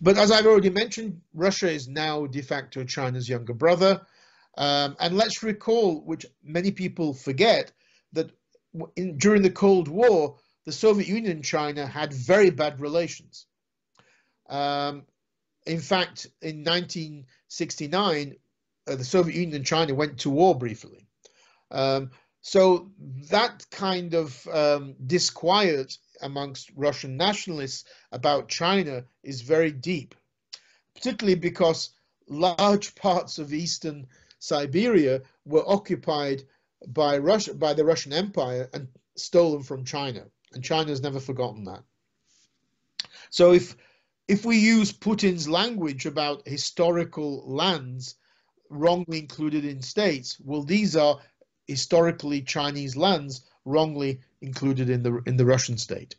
But as I've already mentioned, Russia is now de facto China's younger brother. And let's recall, which many people forget, that during the Cold War, the Soviet Union and China had very bad relations. In fact, in 1969, the Soviet Union and China went to war briefly. So that kind of disquiet amongst Russian nationalists about China is very deep, particularly because large parts of eastern Siberia were occupied by Russia, by the Russian Empire, and stolen from China, and China has never forgotten that. So if we use Putin's language about historical lands wrongly included in states, well, these are historically Chinese lands wrongly included in the Russian state.